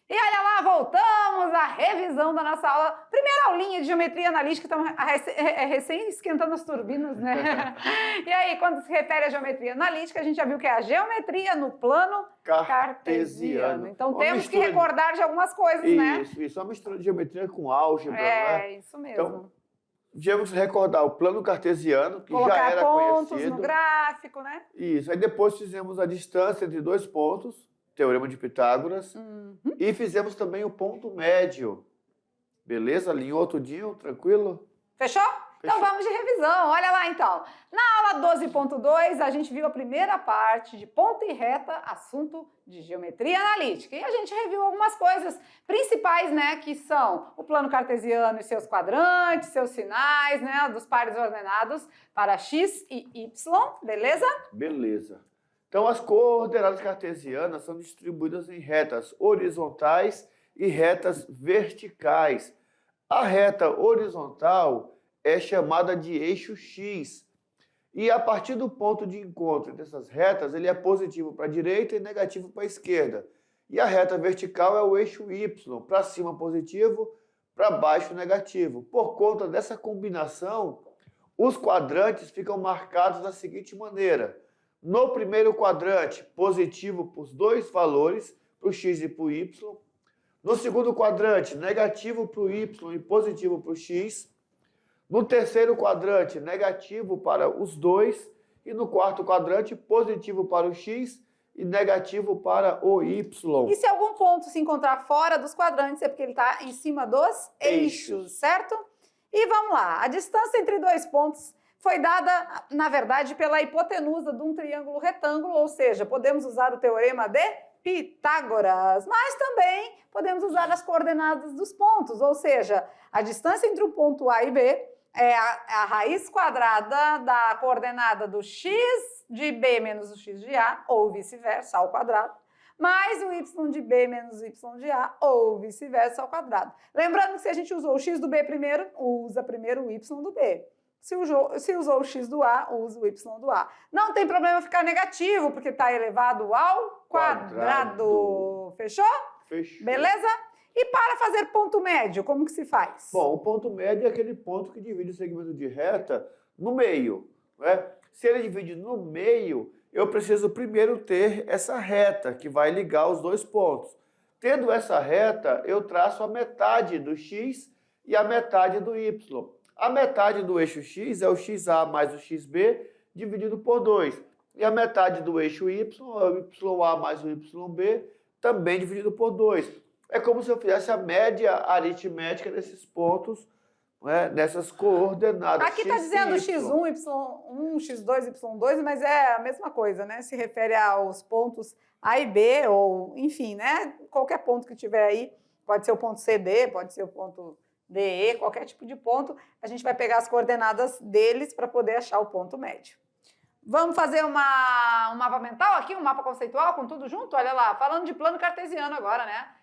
E olha lá, voltamos à revisão da nossa aula. Primeira aulinha de geometria analítica, estamos recém esquentando as turbinas, né? E aí, quando se refere à geometria analítica, a gente já viu que é a geometria no plano cartesiano. Então temos que recordar de algumas coisas, né? Isso, uma mistura de geometria com álgebra, né? É, isso mesmo. Então, devemos recordar o plano cartesiano, que já era pontos conhecido. No gráfico, né? Isso, aí depois fizemos a distância entre dois pontos, Teorema de Pitágoras, e fizemos também o ponto médio. Beleza? Alinhou tudinho, tranquilo? Fechou? Então vamos de revisão, olha lá então. Na aula 12.2 a gente viu a primeira parte de ponta e reta, assunto de geometria analítica. E a gente reviu algumas coisas principais, né, que são o plano cartesiano e seus quadrantes, seus sinais, né, dos pares ordenados para x e y, beleza? Beleza. Então as coordenadas cartesianas são distribuídas em retas horizontais e retas verticais. A reta horizontal é chamada de eixo X. E a partir do ponto de encontro dessas retas, ele é positivo para a direita e negativo para a esquerda. E a reta vertical é o eixo Y, para cima positivo, para baixo negativo. Por conta dessa combinação, os quadrantes ficam marcados da seguinte maneira. No primeiro quadrante, positivo para os dois valores, para o x e para o y. No segundo quadrante, negativo para o y e positivo para o x. No terceiro quadrante, negativo para os dois. E no quarto quadrante, positivo para o x e negativo para o y. E se algum ponto se encontrar fora dos quadrantes, é porque ele está em cima dos eixos, certo? E vamos lá, a distância entre dois pontos foi dada, na verdade, pela hipotenusa de um triângulo retângulo, ou seja, podemos usar o teorema de Pitágoras, mas também podemos usar as coordenadas dos pontos, ou seja, a distância entre o ponto A e B é a raiz quadrada da coordenada do x de B menos o x de A, ou vice-versa, ao quadrado, mais o y de B menos o y de A, ou vice-versa, ao quadrado. Lembrando que se a gente usou o x do B primeiro, usa primeiro o y do B. Se usou o x do A, usa o y do A. Não tem problema ficar negativo, porque está elevado ao quadrado. Fechou? Fechou. Beleza? E para fazer ponto médio, como que se faz? Bom, o ponto médio é aquele ponto que divide o segmento de reta no meio, né? Se ele divide no meio, eu preciso primeiro ter essa reta que vai ligar os dois pontos. Tendo essa reta, eu traço a metade do x e a metade do y. A metade do eixo x é o xa mais o xb dividido por 2. E a metade do eixo y é o ya mais o yb, também dividido por 2. É como se eu fizesse a média aritmética desses pontos, né, nessas coordenadas. Aqui está dizendo x1, y1, x2, y2, mas é a mesma coisa, né? Se refere aos pontos A e B, ou enfim, né? Qualquer ponto que tiver aí, pode ser o ponto CD, pode ser o ponto DE, qualquer tipo de ponto, a gente vai pegar as coordenadas deles para poder achar o ponto médio. Vamos fazer um mapa mental aqui, um mapa conceitual com tudo junto? Olha lá, falando de plano cartesiano agora, né?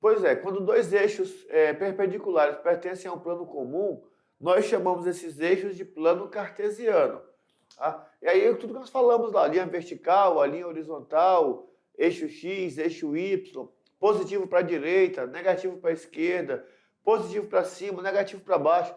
Pois é, quando dois eixos perpendiculares pertencem a um plano comum, nós chamamos esses eixos de plano cartesiano. Tá? E aí tudo que nós falamos lá, linha vertical, a linha horizontal, eixo X, eixo Y, positivo para a direita, negativo para a esquerda, positivo para cima, negativo para baixo.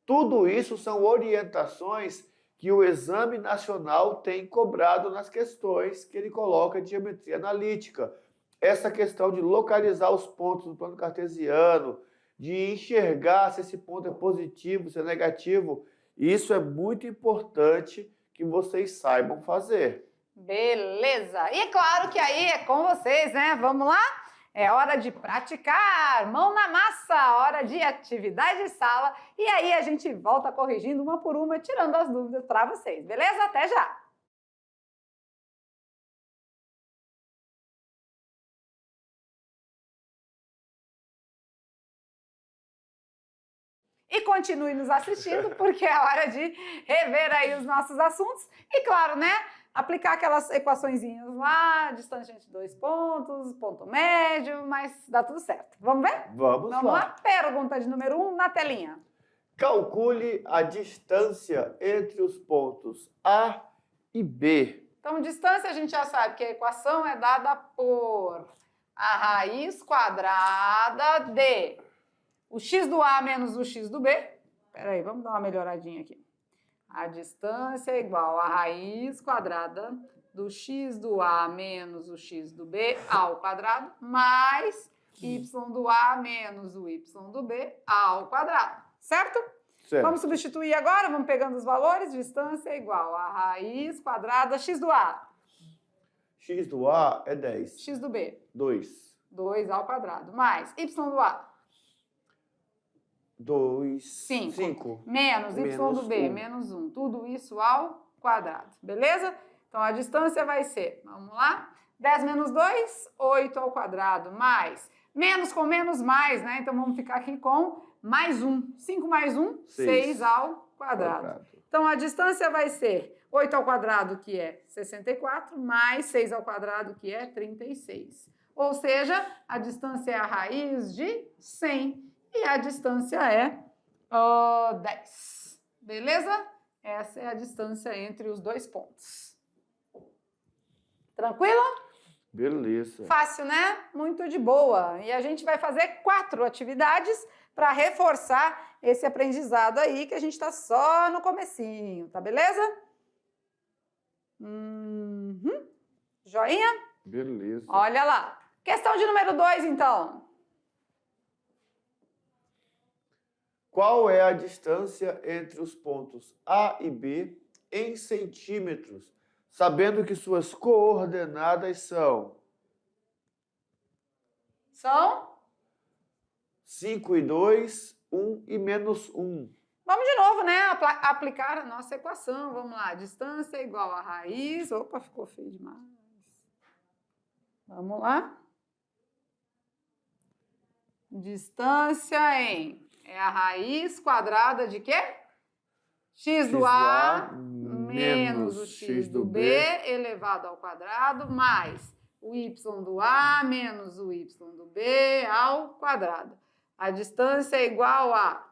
Tudo isso são orientações que o Exame Nacional tem cobrado nas questões que ele coloca de geometria analítica. Essa questão de localizar os pontos do plano cartesiano, de enxergar se esse ponto é positivo, se é negativo, isso é muito importante que vocês saibam fazer. Beleza! E claro que aí é com vocês, né? Vamos lá? É hora de praticar, mão na massa, hora de atividade de sala. E aí a gente volta corrigindo uma por uma, tirando as dúvidas para vocês, beleza? Até já! E continue nos assistindo, porque é hora de rever aí os nossos assuntos. E claro, né? aplicar aquelas equaçõezinhas lá, distância entre dois pontos, ponto médio, mas dá tudo certo. Vamos ver? Vamos lá. Pergunta de número 1 na telinha. Calcule a distância entre os pontos A e B. Então, distância a gente já sabe que a equação é dada por a raiz quadrada de o x do A menos o x do B. Espera aí, vamos dar uma melhoradinha aqui. A distância é igual a raiz quadrada do x do A menos o x do B ao quadrado, mais y do A menos o y do B ao quadrado. Certo? Certo. Vamos substituir agora, vamos pegando os valores. Distância é igual a raiz quadrada x do A. X do A é 10. X do B. 2. 2 ao quadrado. Mais y do A. 2. 5. Menos y do B. 1. Menos 1. Tudo isso ao quadrado. Beleza? Então, a distância vai ser, vamos lá, 10 menos 2, 8 ao quadrado. Mais. Menos com menos mais, né? Então, vamos ficar aqui com mais 1. 5 mais 1, 6 ao quadrado. Então, a distância vai ser 8 ao quadrado, que é 64, mais 6 ao quadrado, que é 36. Ou seja, a distância é a raiz de 100 e a distância é 10. Beleza? Essa é a distância entre os dois pontos. Tranquilo? Beleza. Fácil, né? Muito de boa. E a gente vai fazer 4 atividades para reforçar esse aprendizado aí, que a gente está só no comecinho, tá beleza? Joinha? Beleza. Olha lá. Questão de número 2, então. Qual é a distância entre os pontos A e B em centímetros, sabendo que suas coordenadas são? São? 5 e 2, 1 e menos 1. Vamos de novo, né? Aplicar a nossa equação. Vamos lá. Distância é igual a raiz. Opa, ficou feio demais. Vamos lá. Distância é a raiz quadrada de quê? X do A menos o x do B elevado ao quadrado, mais o y do A menos o y do B ao quadrado. A distância é igual a...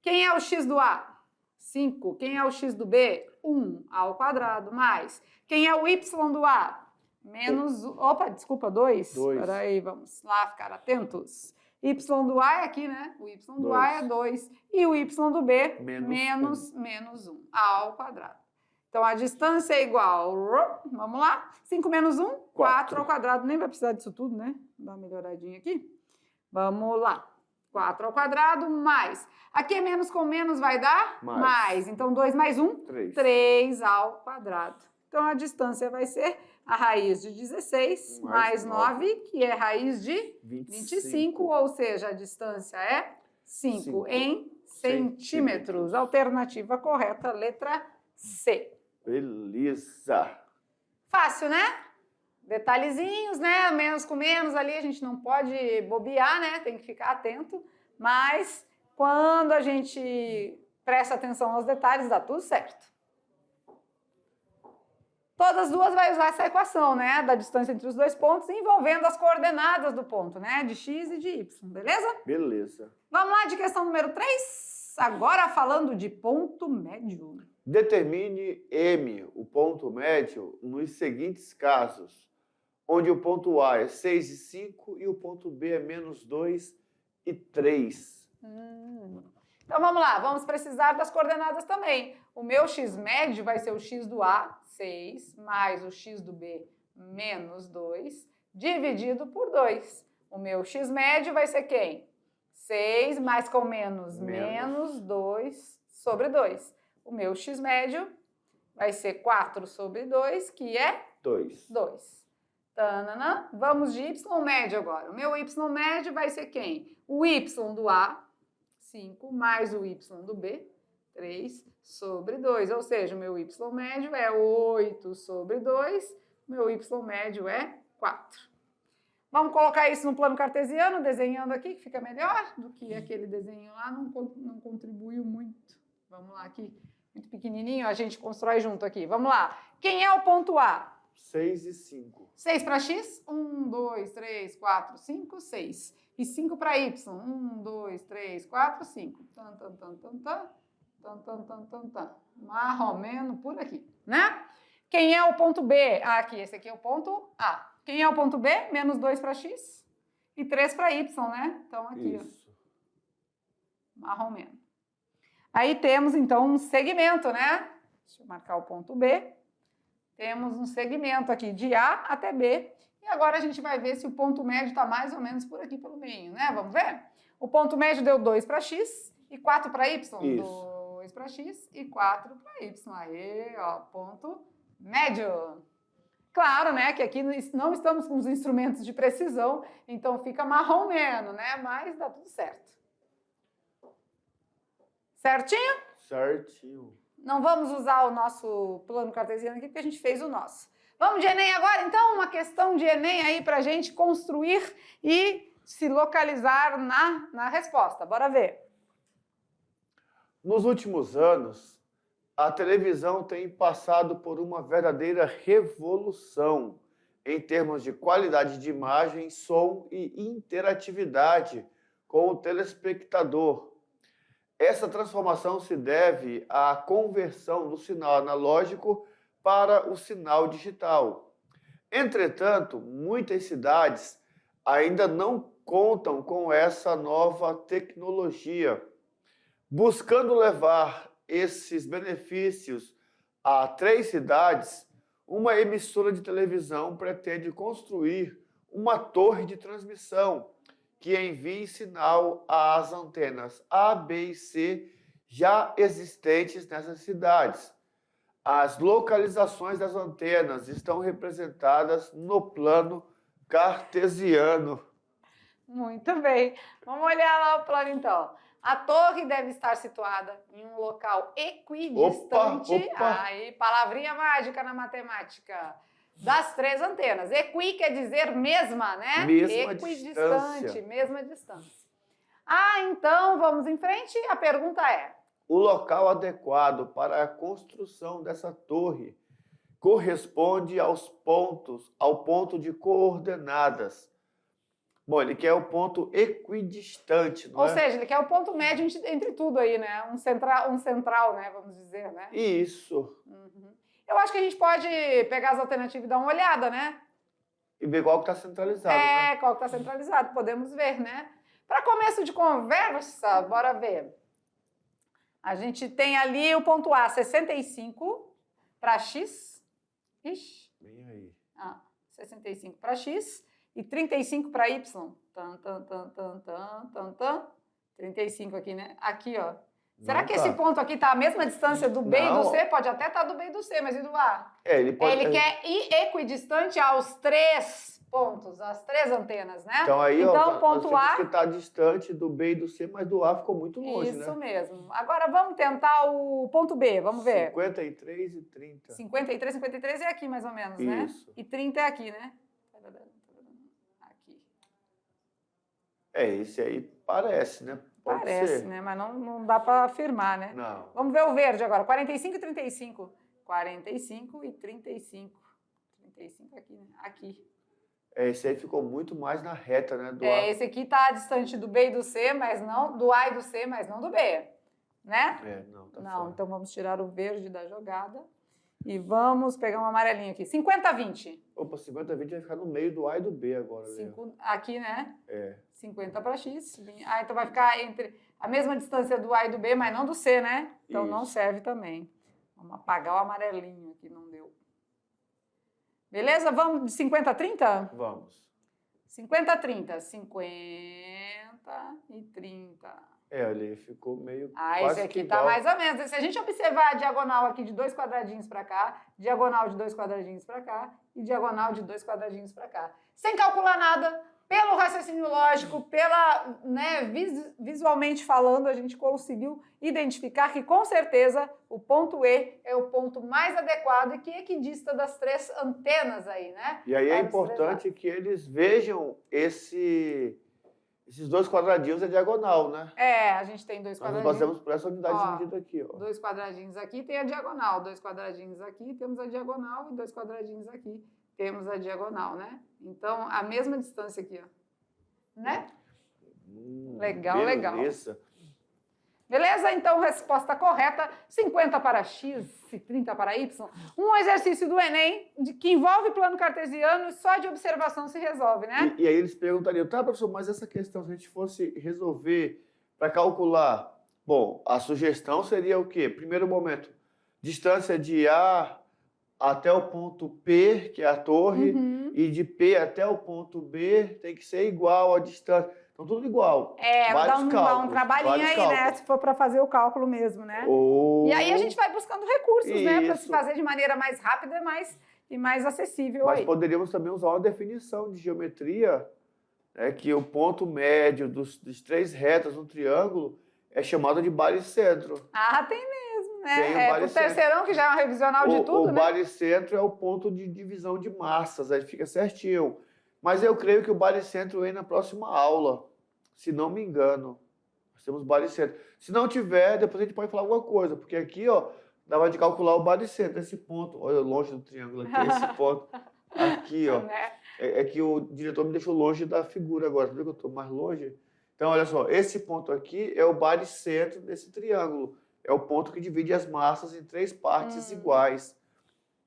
Quem é o x do A? 5. Quem é o x do B? 1 ao quadrado, mais... Quem é o y do A? Menos... Opa, desculpa, 2. Espera aí, vamos lá ficar atentos. Y do A é aqui, né? O y do A é 2. E o y do B, menos 1 ao quadrado. Então, a distância é igual... Vamos lá. 5 menos 1, 4 ao quadrado. Nem vai precisar disso tudo, né? Dá uma melhoradinha aqui. Vamos lá. 4 ao quadrado, mais. Aqui é menos com menos, vai dar? Mais. Então, 2 mais 1, 3 ao quadrado. Então, a distância vai ser a raiz de 16 mais 9, que é raiz de 25, ou seja, a distância é 5 em centímetros. Alternativa correta, letra C. Beleza. Fácil, né? Detalhezinhos, né? Menos com menos ali, a gente não pode bobear, né? Tem que ficar atento. Mas quando a gente presta atenção aos detalhes, dá tudo certo. Todas as duas vai usar essa equação, né? Da distância entre os dois pontos, envolvendo as coordenadas do ponto, né? De x e de y, beleza? Beleza. Vamos lá de questão número 3. Agora falando de ponto médio. Determine M, o ponto médio, nos seguintes casos, onde o ponto A é 6 e 5 e o ponto B é menos 2 e 3. Então vamos lá, vamos precisar das coordenadas também. O meu x médio vai ser o x do A, 6, mais o x do B, menos 2, dividido por 2. O meu x médio vai ser quem? 6 mais com menos, menos 2 sobre 2. O meu x médio vai ser 4 sobre 2, que é 2. Tanana. Vamos de y médio agora. O meu y médio vai ser quem? O y do A, 5, mais o y do B, 3 sobre 2. Ou seja, o meu y médio é 8 sobre 2, o meu y médio é 4. Vamos colocar isso no plano cartesiano, desenhando aqui, que fica melhor do que aquele desenho lá, não contribuiu muito. Vamos lá aqui. muito pequenininho, a gente constrói junto aqui. Vamos lá. Quem é o ponto A? 6 e 5. 6 para X? 1, 2, 3, 4, 5, 6. E 5 para Y? 1, 2, 3, 4, 5. Tan, tan, tan, tan, tan. Tan, tan, tan, tan, tan. Mais ou menos por aqui, né? Quem é o ponto B? Ah, aqui, esse aqui é o ponto A. Quem é o ponto B? Menos 2 para X e 3 para Y, né? Então, aqui, Isso. ó. Mais ou menos. Aí temos, então, um segmento, né? Deixa eu marcar o ponto B. Temos um segmento aqui de A até B. E agora a gente vai ver se o ponto médio está mais ou menos por aqui pelo meio, né? Vamos ver? O ponto médio deu 2 para X e 4 para Y. Isso. 2 para X e 4 para Y. Aí, ó, ponto médio. Claro, né, que aqui não estamos com os instrumentos de precisão, então fica marromeno, né? Mas dá tudo certo. Certinho? Certinho. Não vamos usar o nosso plano cartesiano aqui, porque a gente fez o nosso. Vamos de Enem agora, então? Uma questão de Enem aí para a gente construir e se localizar na resposta. Bora ver. Nos últimos anos, a televisão tem passado por uma verdadeira revolução em termos de qualidade de imagem, som e interatividade com o telespectador. Essa transformação se deve à conversão do sinal analógico para o sinal digital. Entretanto, muitas cidades ainda não contam com essa nova tecnologia. Buscando levar esses benefícios a 3 cidades, uma emissora de televisão pretende construir uma torre de transmissão que envie sinal às antenas A, B e C já existentes nessas cidades. As localizações das antenas estão representadas no plano cartesiano. Muito bem. Vamos olhar lá o plano, então. A torre deve estar situada em um local equidistante. Opa. Aí, palavrinha mágica na matemática. Das 3 antenas. Equi quer dizer mesma, né? Mesma Equidistante, distância. mesma distância. Ah, então vamos em frente. A pergunta é: o local adequado para a construção dessa torre corresponde ao ponto de coordenadas. Bom, ele quer o ponto equidistante, não é? Ou seja, ele quer o ponto médio entre tudo aí, né? Um central, né? Vamos dizer, né? Isso. Uhum. Eu acho que a gente pode pegar as alternativas e dar uma olhada, né? E ver qual que está centralizado, né? Qual que está centralizado, podemos ver, né? Para começo de conversa, bora ver. A gente tem ali o ponto A, 65 para X. Ixi. Bem aí. 65 para X e 35 para Y. 35 aqui, né? Aqui, ó. Será que esse ponto aqui está a mesma distância do B e do C? Pode até estar do B e do C, mas e do A? Ele quer ir equidistante aos 3 pontos, às 3 antenas, né? Então aí, então, ponto A... que está distante do B e do C, mas do A ficou muito longe, né? Isso mesmo. Agora vamos tentar o ponto B, vamos ver. 53 e 30. 53 é aqui mais ou menos, né? Isso. E 30 é aqui, né? Aqui. Esse aí parece, né? Pode Parece, ser. né? Mas não dá para afirmar, né? Não. Vamos ver o verde agora. 45 e 35. 45 e 35. 35 aqui, né? Aqui. Esse aí ficou muito mais na reta, né? Do A. Esse aqui está distante do B e do C, mas não do A e do C, mas não do B, né? Não, tá Não, fora. então vamos tirar o verde da jogada e vamos pegar um amarelinho aqui. 50-20. Opa, 50-20 vai ficar no meio do A e do B agora. Aqui, né? 50 para X. Então vai ficar entre a mesma distância do A e do B, mas não do C, né? Então não serve também. Vamos apagar o amarelinho aqui, não deu. Beleza? Vamos de 50 a 30? Vamos. 50 a 30. 50 e 30. Ele ficou meio esse aqui tá mais ou menos. Se a gente observar a diagonal aqui de 2 quadradinhos para cá, diagonal de 2 quadradinhos para cá e diagonal de 2 quadradinhos para cá. Sem calcular nada, pelo raciocínio lógico, visualmente falando, a gente conseguiu identificar que, com certeza, o ponto E é o ponto mais adequado e que equidista das 3 antenas aí, né? E aí é importante que eles vejam Esses dois quadradinhos é diagonal, né? É, a gente tem dois Nós nos quadradinhos. baseamos por essa unidade de medida aqui, ó. Dois quadradinhos aqui tem a diagonal, dois quadradinhos aqui temos a diagonal e dois quadradinhos aqui temos a diagonal, né? Então, a mesma distância aqui, ó. Né? Legal, legal. Beleza. Beleza? Então, resposta correta, 50 para X e 30 para Y. Um exercício do Enem que envolve plano cartesiano e só de observação se resolve, né? E aí eles perguntariam, tá, professor, mas essa questão, se a gente fosse resolver para calcular, bom, a sugestão seria o quê? Primeiro momento, distância de A até o ponto P, que é a torre, e de P até o ponto B tem que ser igual à distância. Então, tudo igual. Dá um trabalhinho aí, né? Se for para fazer o cálculo mesmo, né? E aí a gente vai buscando recursos, né? Para se fazer de maneira mais rápida e mais acessível. Mas aí. poderíamos também usar uma definição de geometria, né, que o ponto médio dos três retas no triângulo é chamado de baricentro. Ah, tem mesmo, né? Tem o Pro baricentro. terceirão, que já é um revisional de tudo, né? O baricentro é o ponto de divisão de massas, aí fica certinho. Mas eu creio que o baricentro vem na próxima aula, se não me engano. Nós temos baricentro. Se não tiver, depois a gente pode falar alguma coisa, porque aqui, ó, dava de calcular o baricentro, esse ponto. Olha, longe do triângulo aqui, esse ponto. Aqui, ó. É que o diretor me deixou longe da figura agora, viu que eu estou mais longe? Então, olha só, esse ponto aqui é o baricentro desse triângulo. É o ponto que divide as massas em três partes iguais.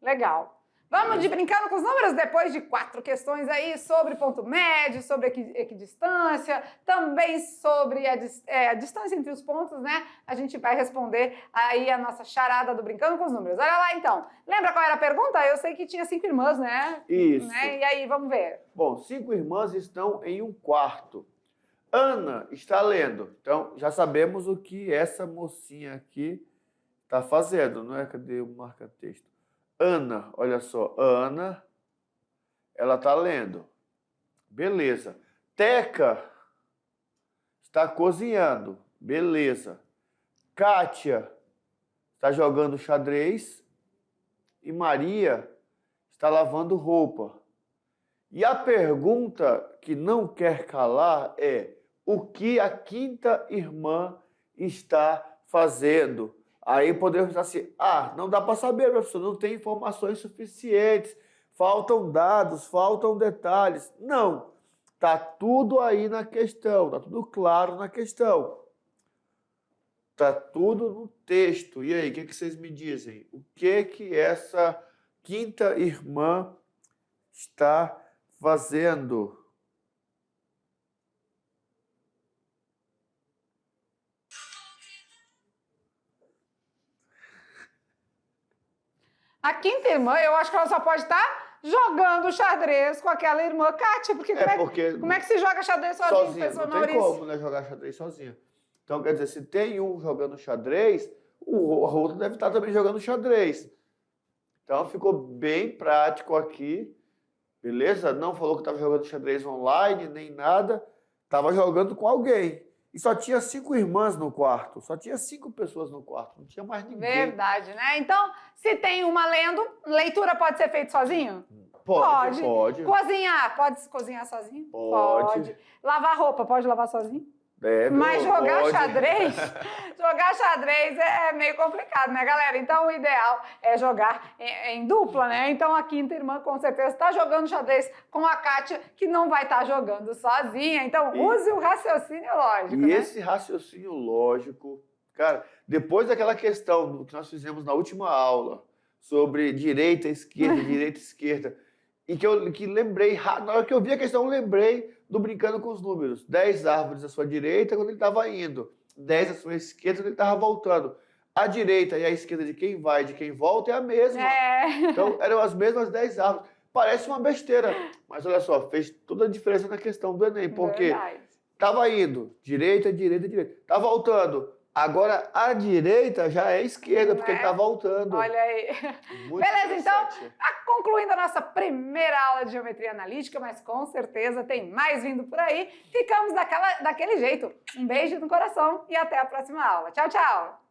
Legal. Vamos de brincando com os números depois de 4 questões aí sobre ponto médio, sobre equidistância, também sobre a distância entre os pontos, né? A gente vai responder aí a nossa charada do Brincando com os Números. Olha lá, então. Lembra qual era a pergunta? Eu sei que tinha 5 irmãs, né? Isso. Né? E aí, vamos ver. Bom, 5 irmãs estão em um quarto. Ana está lendo. Então, já sabemos o que essa mocinha aqui está fazendo, não é? Cadê o marca-texto? Ana, olha só, Ana, ela está lendo. Beleza. Teca está cozinhando. Beleza. Kátia está jogando xadrez. E Maria está lavando roupa. E a pergunta que não quer calar é: o que a quinta irmã está fazendo? Aí podemos pensar assim, não dá para saber, professor, não tem informações suficientes, faltam dados, faltam detalhes. Não, está tudo aí na questão, está tudo claro na questão. Está tudo no texto. E aí, o que vocês me dizem? O que essa quinta irmã está fazendo? A quinta irmã, eu acho que ela só pode estar jogando xadrez com aquela irmã Kátia, porque como é que se joga xadrez sozinho? Não tem como, né, jogar xadrez sozinho. Então, quer dizer, se tem um jogando xadrez, o outro deve estar também jogando xadrez. Então, ficou bem prático aqui, beleza? Não falou que estava jogando xadrez online, nem nada. Estava jogando com alguém. E só tinha 5 irmãs no quarto. Só tinha 5 pessoas no quarto. Não tinha mais ninguém. Verdade, né? Então, se tem uma lendo, leitura pode ser feita sozinho? Pode. Cozinhar, pode cozinhar sozinho? Pode. Lavar roupa, pode lavar sozinho? Deve, mas jogar pode. xadrez, jogar xadrez é meio complicado, né, galera? Então, o ideal é jogar em dupla, né? Então, a quinta irmã, com certeza, está jogando xadrez com a Kátia, que não vai estar jogando sozinha. Então, use o raciocínio lógico, E né? esse raciocínio lógico, cara, depois daquela questão que nós fizemos na última aula, sobre direita, esquerda, e que lembrei, na hora que eu vi a questão, eu lembrei do Brincando com os Números. 10 árvores à sua direita quando ele estava indo, 10 à sua esquerda quando ele estava voltando. A direita e a esquerda de quem vai e de quem volta é a mesma. Então, eram as mesmas 10 árvores. Parece uma besteira, mas olha só, fez toda a diferença na questão do Enem, porque estava indo, direita. Está voltando. Agora, a direita já é esquerda, porque ele está voltando. Olha aí. Muito beleza, então, concluindo a nossa primeira aula de geometria analítica, mas com certeza tem mais vindo por aí. Ficamos daquele jeito. Um beijo no coração e até a próxima aula. Tchau, tchau!